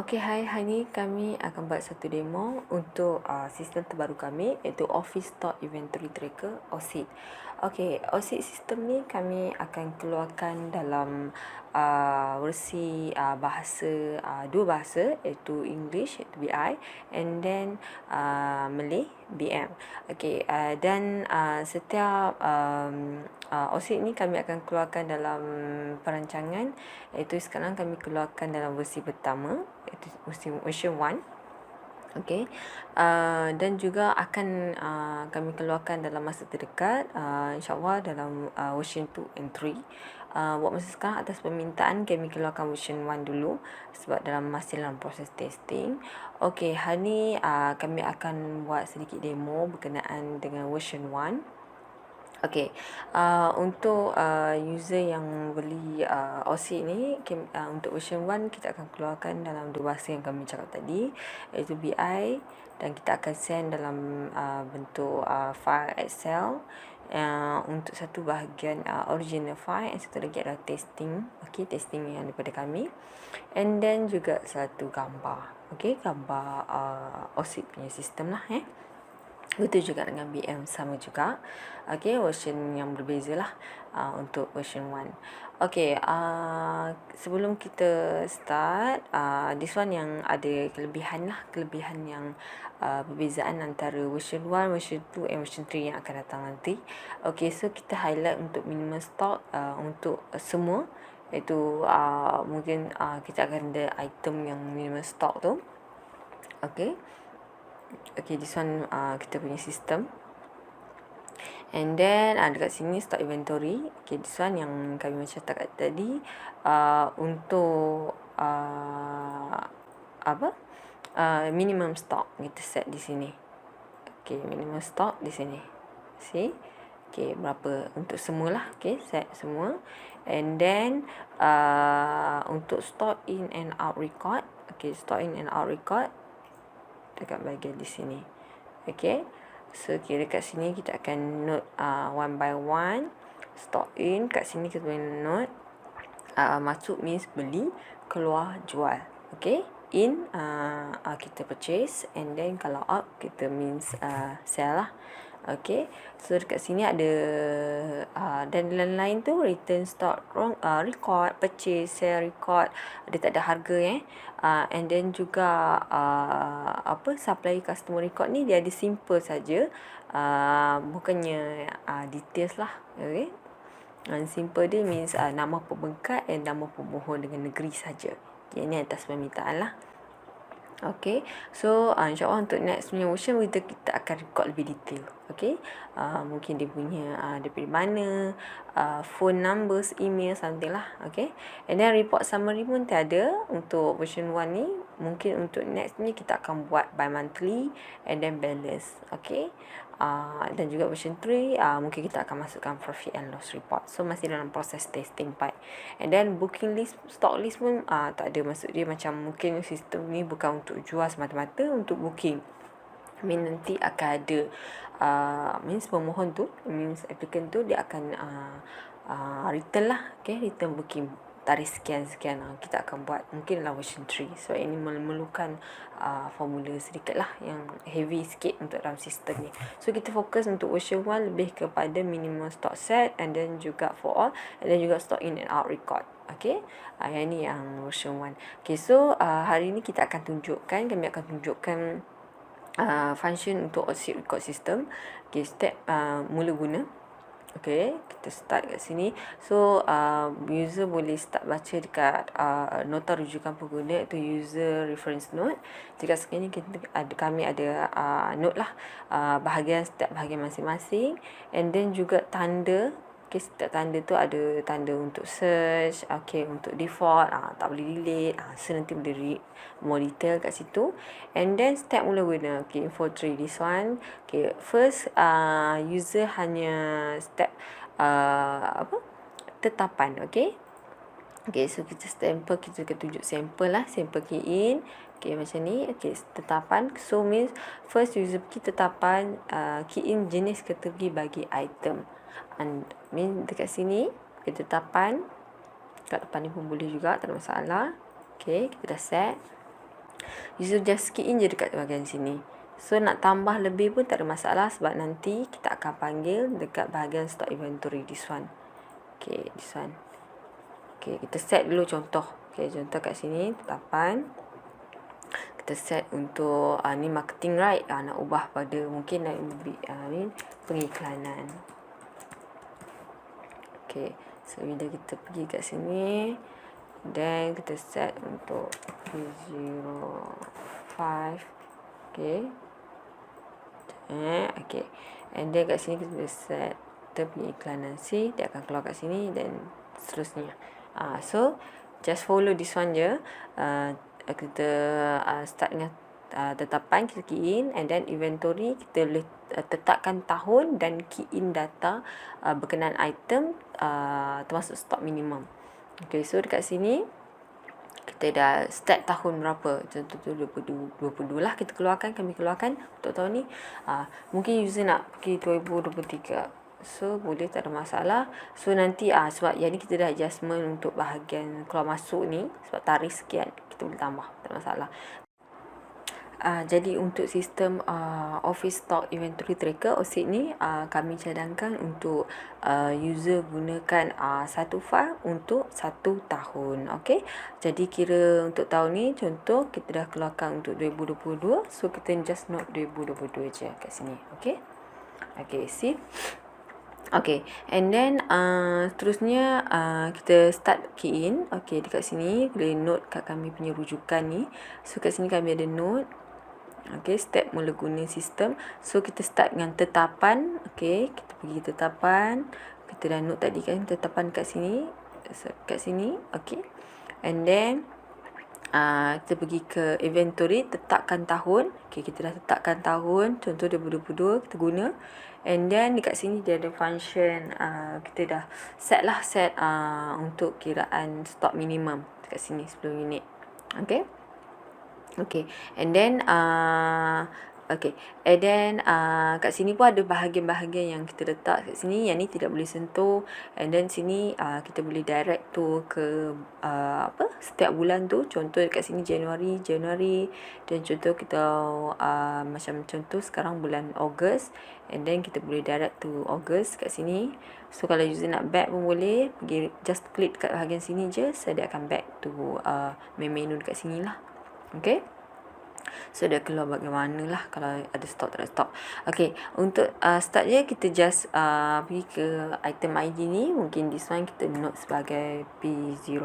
Okey, hai. Hari ni kami akan buat satu demo untuk sistem terbaru kami, iaitu Office Stock Inventory Tracker, OSIT. Okey, OSIT sistem ni kami akan keluarkan dalam versi bahasa, dua bahasa, iaitu English, iaitu BI, and then Malay, BM. Okey, dan setiap OSIT ni kami akan keluarkan dalam perancangan, iaitu sekarang kami keluarkan dalam versi pertama, iaitu version 1. Okey, dan juga akan kami keluarkan dalam masa terdekat, insyaAllah dalam version 2 and 3. Buat masa sekarang atas permintaan kami keluarkan version 1 dulu sebab masih dalam proses testing. Okey, hari ni kami akan buat sedikit demo berkenaan dengan version 1. Okey, untuk user yang beli OSIT ni, untuk version 1 kita akan keluarkan dalam dua bahasa yang kami cakap tadi, iaitu BI, dan kita akan send dalam bentuk file Excel. Untuk satu bahagian original file, and satu lagi adalah testing. Okey, testing yang daripada kami, and then juga satu gambar. Okey, gambar OSIT punya sistem lah. Betul juga dengan BM, sama juga. Okey, version yang berbeza lah untuk version 1. Okey, sebelum kita start, this one yang ada kelebihan yang perbezaan antara version 1, version 2 and version 3 yang akan datang nanti. Okey, so kita highlight untuk minimum stock untuk semua, iaitu mungkin kita akan ada item yang minimum stock tu. Okey. Okay, this one kita punya sistem. And then dekat sini stock inventory. Okay, this one yang kami macam cakap tadi, untuk minimum stock kita set di sini. Okay, minimum stock di sini. See? Okay, berapa untuk semualah. Okay, set semua. And then untuk stock in and out record. Okay, stock in and out record dekat bahagian di sini. Okey. So dekat sini kita akan note one by one. Stock in, kat sini kita boleh note masuk means beli, keluar jual. Okey. In kita purchase, and then kalau out kita means sell lah. Okey, so dekat sini ada dan lain-lain tu return stock record, purchase, sell, record, dia tak ada harga and then juga supply customer record ni dia ada simple saja, bukannya details lah. Okey, simple dia means nama pembengkat dan nama pemohon dengan negeri saja. Okay, ini atas permintaan lah. Okay, so insyaAllah untuk next punya version kita akan record lebih detail. Okay, mungkin dia punya daripada mana, phone numbers, email, something lah. Okay, and then report summary pun tiada untuk version 1 ni. Mungkin untuk next ni kita akan buat by monthly and then balance. Okay, dan juga version 3 mungkin kita akan masukkan profit and loss report. So masih dalam proses testing part. And then booking list, stock list pun tak ada. Maksud dia macam mungkin sistem ni bukan untuk jual semata-mata, untuk booking. Nanti akan ada means pemohon tu, means applicant tu, dia akan return lah. Okay, return booking tarikh sekian-sekian. Kita akan buat mungkin dalam version 3. So ini memerlukan formula sedikit lah, yang heavy sikit untuk dalam sistem ni. So kita fokus untuk version 1 lebih kepada minimum stock set, and then juga for all, and then juga stock in and out record. Okay, yang ni yang version 1. Okay, so hari ni kita akan tunjukkan, kami akan tunjukkan function untuk OSIT record system. Okay, step mula guna. Okay, kita start kat sini. So user boleh start baca dekat nota rujukan pengguna, iaitu user reference note. Jika sekali kami ada note lah, bahagian setiap bahagian masing-masing, and then juga tanda. Okay, setiap tanda tu ada tanda untuk search, okay, untuk default, tak boleh delete, so nanti boleh more detail kat situ. And then step mula guna. Okay, info 3 this one. Okay, first user hanya step tetapan. Okay, okay, so kita sampel, kita akan tunjuk sampel lah, sampel key in. Okay, macam ni. Okay, tetapan. So means first user pergi tetapan, key in jenis kategori bagi item. And mean dekat sini ketetapan, kat depan ni pun boleh juga, tak ada masalah. Okay, kita dah set. user just key in je dekat bahagian sini. So nak tambah lebih pun tak ada masalah, sebab nanti kita akan panggil dekat bahagian stock inventory, this one. Okay, this one. Okay, kita set dulu contoh. Okay, contoh kat sini tetapan. Kita set untuk ni marketing, right? Nak ubah pada mungkin ni pengiklanan. Okay, so bila kita pergi kat sini, then kita set untuk 05. Okay. Okay. And then kat sini kita set kita punya iklanan C, dia akan keluar kat sini dan seterusnya. So just follow this one je. Kita start dengan tetapan, kita key in, and then inventory kita boleh tetapkan tahun dan key in data berkenaan item termasuk stok minimum. Okay, so dekat sini kita dah start tahun berapa, contoh tu 22 lah kita keluarkan, kami keluarkan untuk tahun ni. Mungkin user nak pergi 2023, so boleh, tak ada masalah. So nanti sebab yang ni kita dah adjustment untuk bahagian keluar masuk ni, sebab tarikh sekian kita boleh tambah, tak ada masalah. Jadi untuk sistem Office Stock Inventory Tracker OSIT ni kami cadangkan untuk user gunakan satu file untuk 1 tahun. Okey. Jadi kira untuk tahun ni contoh kita dah keluarkan untuk 2022, so kita just note 2022 je kat sini. Okey. Okey, see. Okay, and then seterusnya kita start key in. Okay, dekat sini boleh note kat kami punya rujukan ni. So kat sini kami ada note. Okay, step mula guna sistem. So kita start dengan tetapan. Okay, kita pergi tetapan. Kita dah note tadi kan tetapan kat sini. Kat sini. Okay, and then kita pergi ke inventory, tetapkan tahun. Okay, kita dah tetapkan tahun, contoh 2022 kita guna. And then dekat sini dia ada function, kita dah set untuk kiraan stok minimum dekat sini 10 unit. Okay. Okay, and then kat sini pun ada bahagian-bahagian yang kita letak kat sini, yang ni tidak boleh sentuh. And then sini kita boleh direct tu ke setiap bulan tu. Contoh dekat sini Januari, dan contoh kita macam contoh sekarang bulan Ogos, and then kita boleh direct to Ogos kat sini. So kalau user nak back pun boleh, pergi just klik kat bahagian sini je, so dia akan back to main menu dekat sini lah. Okay, so dia keluar bagaimana lah kalau ada stok, tak ada stok. Okay, untuk start je kita just pergi ke item ID ni. Mungkin this one kita note sebagai P05.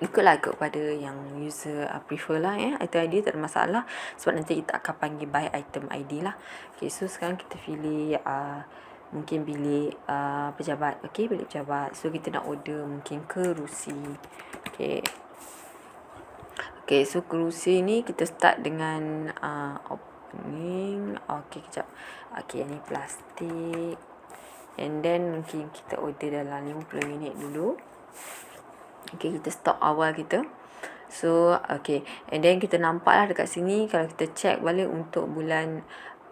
Ikutlah kepada yang user prefer lah ya. Item ID tak ada masalah, sebab nanti kita akan panggil by item ID lah. Okay, so sekarang kita pilih mungkin bilik pejabat. Okay, bilik pejabat. So kita nak order mungkin kerusi. Okay. Okay, so kerusi ni kita start dengan opening. Okay, kejap. Okay, ni plastik. And then mungkin kita order dalam 50 minit dulu. Okay, kita stop awal kita. So, okay. And then kita nampak lah dekat sini, kalau kita check balik untuk bulan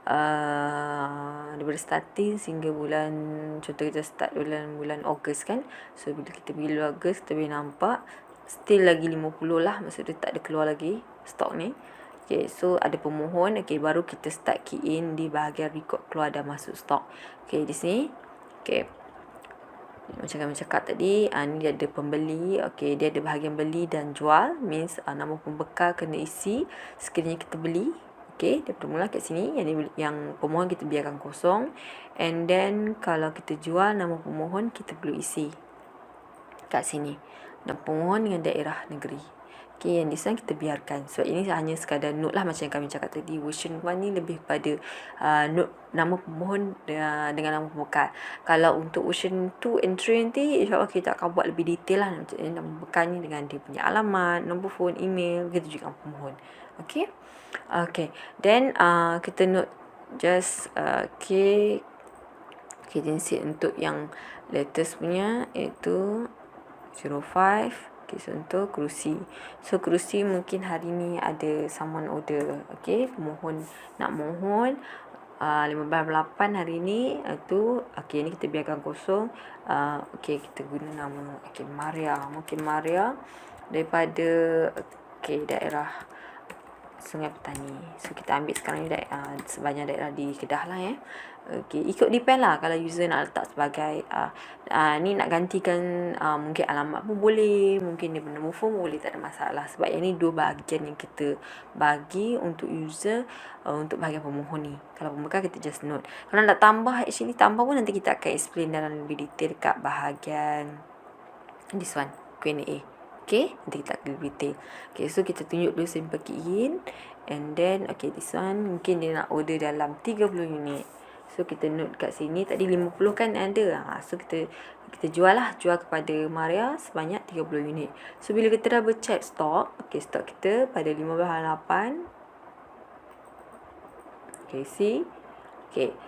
daripada starting sehingga bulan, contoh kita start bulan Ogos kan. So bila kita pergi Ogos, kita boleh nampak still lagi 50 lah, maksudnya tak ada keluar lagi stok ni. Okay, so ada pemohon. Okay, baru kita start key in di bahagian record keluar dan masuk stok. Okay, di sini. Okay, macam kami cakap tadi, ni dia ada pembeli. Okay, dia ada bahagian beli dan jual, means nama pembekal kena isi sekiranya kita beli. Okay, daripada mula kat sini, yang pemohon kita biarkan kosong. And then kalau kita jual, nama pemohon kita perlu isi kat sini, dan pemohon dengan daerah negeri. Okay, yang this one kita biarkan. So ini hanya sekadar note lah, macam yang kami cakap tadi. Version 1 ni lebih pada note nama pemohon dengan nama pembekal. Kalau untuk version 2 and 3 nanti, insyaAllah kita akan buat lebih detail lah. Nama pembekal ni dengan dia punya alamat, nombor phone, email, begitu juga pemohon. Okay. Okay, then kita note just okay, agency untuk yang latest punya iaitu 05. Okay, so untuk kerusi. So kerusi mungkin hari ni ada someone order. Okay, pemohon nak mohon 15/8 hari ni tu. Okay, ni kita biarkan kosong. Okay, kita guna nama Maria. Mungkin Maria. daripada daerah Sungai Petani. So kita ambil sekarang ni sebanyak daerah di Kedah lah ikut depend lah kalau user nak letak sebagai ni nak gantikan mungkin alamat pun boleh, mungkin dia nombor phone boleh, tak ada masalah. Sebab yang ni 2 bahagian yang kita bagi untuk user untuk bahagian pemohon ni. Kalau pembekal kita just note. Kalau nak tambah, actually tambah pun nanti kita akan explain dalam lebih detail dekat bahagian this one, Q&A. Nanti kita akan lebih detail. So kita tunjuk dulu sample key in, and then this one mungkin dia nak order dalam 30 unit. So kita note kat sini, tadi 50 kan ada. So kita jual kepada Maria sebanyak 30 unit. So bila kita dah bercheck stok, stok kita pada 15/8. See.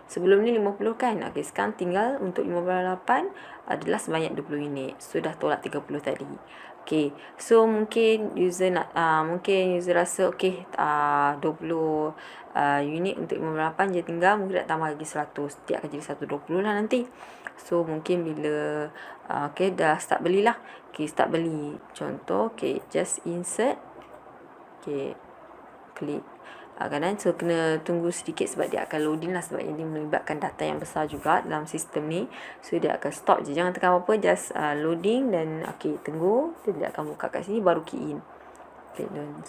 Sebelum ni 50 kan. Sekarang tinggal untuk 15/8 adalah sebanyak 20 unit. So dah tolak 30 tadi. So mungkin user nak mungkin user rasa 20 unit untuk 15/8 je tinggal, mungkin nak tambah lagi 100. Dia akan jadi 120 lah nanti. So mungkin bila dah start belilah. Start beli. Contoh just insert. Klik kanan. So kena tunggu sedikit sebab dia akan loading lah, sebab ini melibatkan data yang besar juga dalam sistem ni. So dia akan stop je, jangan tekan apa-apa, just loading dan tunggu. Dia akan buka kat sini baru key in. Dan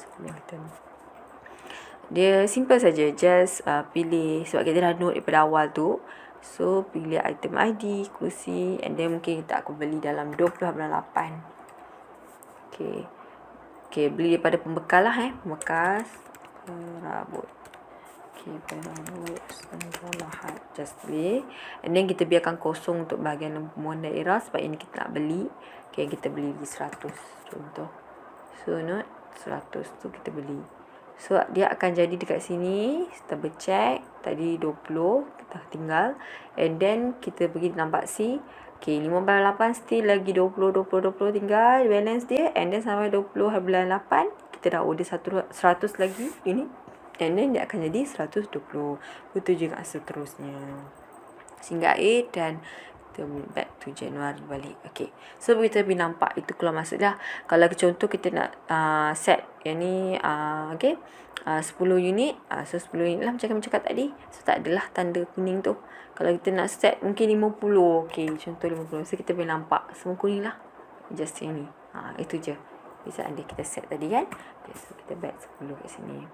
dia simple saja, just pilih, sebab kita dah note daripada awal tu. So pilih item ID, kursi, and then mungkin kita akan beli dalam 20/8. Beli daripada pembekal lah pembekas perabot. Perabot Lahat, just beli, and then kita biarkan kosong untuk bahagian pemohon daerah sebab ini kita nak beli. Kita beli di 100 contoh. So note 100 tu kita beli. So dia akan jadi dekat sini. Kita bercheck tadi 20 kita tinggal, and then kita pergi nampak C. 15/8 still lagi 20 tinggal balance dia, and then sampai 20/8 kita dah order 100 lagi unit, and then dia akan jadi 120. Betul juga seterusnya sehingga akhir, dan kita back to Januari balik. So kita boleh nampak itu keluar masuk dah. Kalau contoh kita nak set yang ni 10 unit, so 10 unit lah macam kami cakap tadi. So tak adalah tanda kuning tu. Kalau kita nak set mungkin 50, contoh 50. So kita boleh nampak semua kuning lah, just yang ni. Itu je bisa ada kita set tadi kan. So kita back 10 kat sini.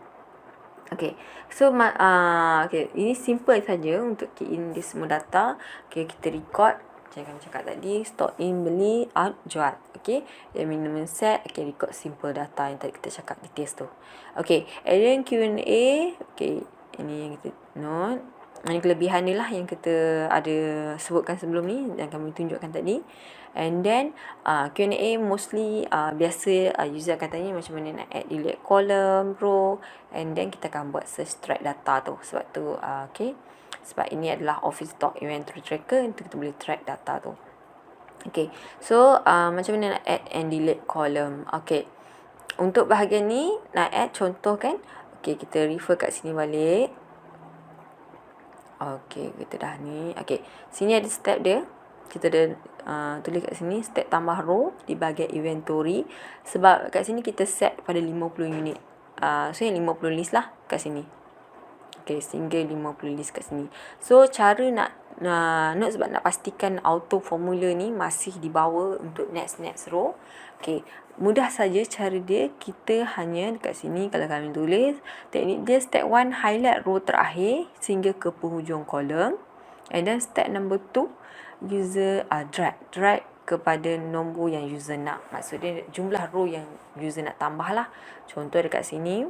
So ini simple saja untuk key in di semua data. Kita record macam kami cakap tadi, stock in, beli, out, jual. Yang minimum set, record simple data yang tadi kita cakap details tu. And then Q&A. Ini yang kita note. Ini kelebihan ni lah yang kita ada sebutkan sebelum ni yang kami tunjukkan tadi. And then Q&A mostly biasa user akan tanya macam mana nak add delete column, row, and then kita akan buat search track data tu. Sebab tu sebab ini adalah office stock inventory tracker, untuk kita boleh track data tu. So macam mana nak add and delete column. Untuk bahagian ni nak add contoh kan. Kita refer kat sini balik. Kita dah ni. Sini ada step dia. Kita dah tulis kat sini step tambah row di bahagian inventory. Sebab kat sini kita set pada 50 unit. So yang 50 list lah kat sini. Sehingga 50 list kat sini. So cara nak note sebab nak pastikan auto formula ni masih dibawa untuk next row. Mudah saja cara dia. Kita hanya dekat sini kalau kami tulis teknik dia, step 1 highlight row terakhir sehingga ke penghujung kolom, and then step number 2 user drag kepada nombor yang user nak. Maksudnya jumlah row yang user nak tambah lah. Contoh dekat sini.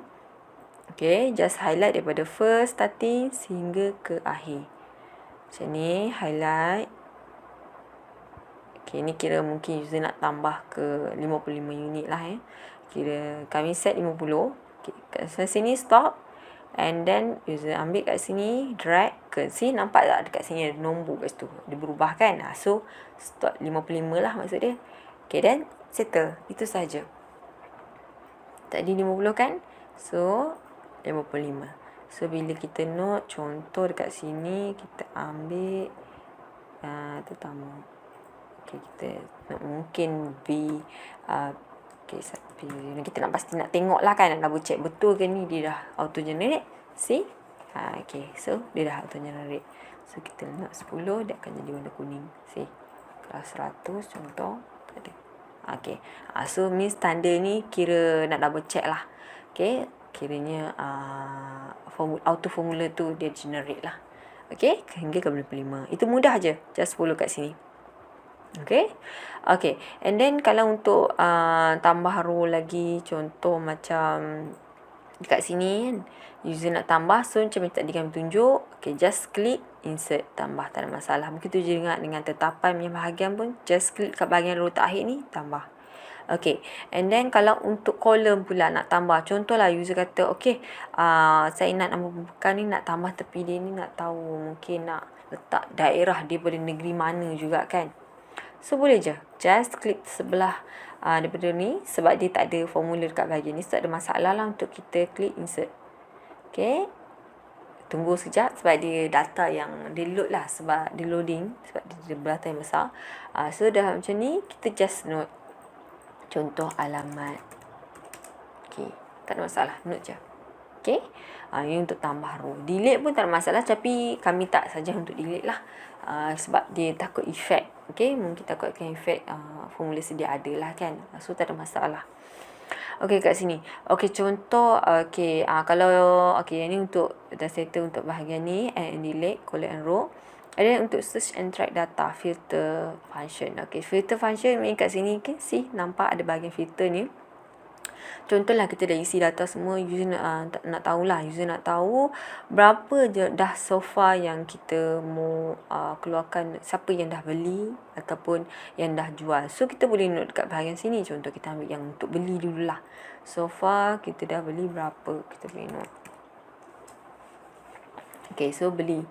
Just highlight daripada first starting sehingga ke akhir. Macam ni highlight. Ni kira mungkin user nak tambah ke 55 unit lah Kira kami set 50. Kat sini stop. And then user ambil kat sini, drag ke sini. Nampak tak dekat sini ada nombor kat situ. Dia berubah kan. So stop 55 lah maksud dia. Then settle. Itu saja. Tadi 50 kan. So 55. So bila kita note contoh dekat sini, kita ambil tetamu. Kita mungkin Okay, kita nak pasti nak tengok lah kan, nak double check betul ke ni dia dah auto generate. See? Okay, so dia dah auto generate. So kita nak 10, dia akan jadi warna kuning. See? Kalau 100 contoh tak ada. Okay, so means tanda ni kira nak double check lah. Okay, kiranya auto formula tu dia generate lah. Okay, hingga ke 5. Itu mudah je, just follow kat sini. Okay, and then kalau untuk tambah row lagi, contoh macam dekat sini kan, user nak tambah, so macam tadi kami tunjuk. Okay, just klik insert, tambah, tak ada masalah. Mungkin tu je dengan tetapan punya bahagian pun, just klik kat bahagian row terakhir ni, tambah. Okay, and then kalau untuk kolom pula nak tambah, contohlah user kata okay, saya nak nombor pembukaan ni nak tambah tepi dia ni, nak tahu mungkin nak letak daerah daripada negeri mana juga kan. So boleh je, just klik sebelah daripada ni, sebab dia tak ada formula dekat bahagian ni, so tak ada masalah lah untuk kita klik insert. Okay, tunggu sekejap sebab dia data yang dia load lah, sebab dia loading, sebab dia data yang besar. So dah macam ni, kita just note contoh alamat. Okay, tak ada masalah, note je. Okay, ini untuk tambah row. Delete pun tak ada masalah, tapi kami tak saja untuk delete lah, sebab dia takut efek. Okay, mungkin takutkan efek formula sedia ada lah kan, so tak ada masalah. Okay, kat sini. Okay, contoh, okay, kalau, okay, yang ni untuk data settle untuk bahagian ni, and delete, collect and row. Ada untuk search and track data, filter function. Okay, filter function ni kat sini, okay, see, nampak ada bahagian filter ni. Contohlah kita dah isi data semua, user nak tahulah, user nak tahu berapa je dah so far yang kita mau keluarkan, siapa yang dah beli ataupun yang dah jual. So kita boleh note dekat bahagian sini. Contoh kita ambil yang untuk beli dululah. So far kita dah beli berapa, kita boleh note. Okay, so beli.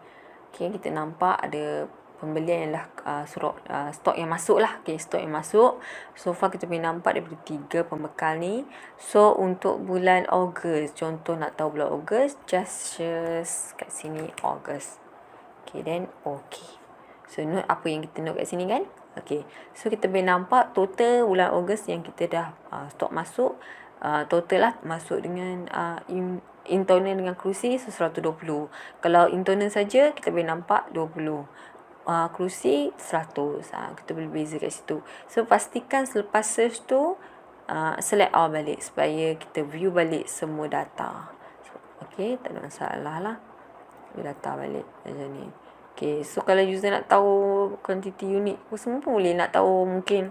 Okay, kita nampak ada pembelian yang dah stok yang masuk lah. Okay, stok yang masuk. So far kita boleh nampak daripada 3 pembekal ni. So untuk bulan Ogos, contoh nak tahu bulan Ogos, just search kat sini Ogos. Okay, then okay. So note apa yang kita note kat sini kan. Okay, so kita boleh nampak total bulan Ogos yang kita dah stok masuk. Total lah masuk dengan internal dengan kerusi, so 120. Kalau internal saja kita boleh nampak 20. Kerusi 100. Kita boleh beza kat situ. So pastikan selepas search tu select all balik supaya kita view balik semua data. Okay, tak ada masalah lah, data balik macam ni. Okay, so kalau user nak tahu quantity unit semua pun boleh. Nak tahu mungkin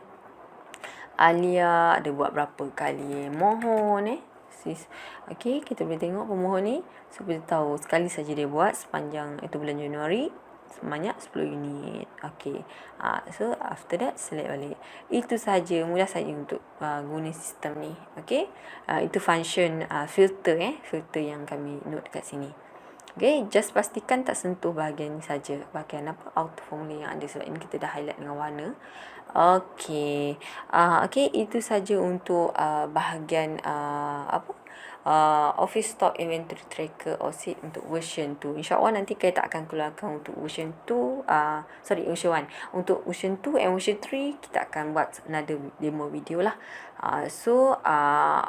Alia ada buat berapa kali mohon Okay, kita boleh tengok pemohon ni. So boleh tahu sekali saja dia buat sepanjang itu bulan Januari, sebanyak 10 unit. Okay, so after that select balik. Itu saja, mudah saja untuk guna sistem ni. Okay, itu function filter filter yang kami note kat sini. Okay, just pastikan tak sentuh bahagian ni saja, bahagian auto formula yang ada, sebab ini kita dah highlight dengan warna. Okay, okay, itu saja untuk bahagian Office Stock Inventory Tracker OSIT untuk version 2. InsyaAllah nanti kita akan keluarkan untuk version 2, version 1. Untuk version 2 and version 3 kita akan buat another demo video lah.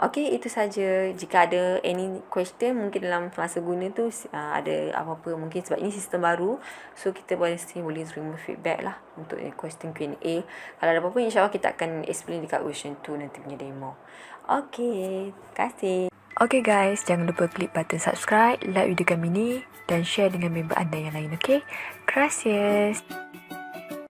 Okay, itu saja. Jika ada any question mungkin dalam masa guna tu ada apa-apa, mungkin sebab ini sistem baru, so kita boleh terima feedback lah untuk question Q&A. Kalau ada apa-apa, insyaAllah kita akan explain dekat version 2 nanti punya demo. Okay, terima kasih. Okay guys, jangan lupa klik button subscribe, like video kami ni dan share dengan member anda yang lain. Okay, gracias.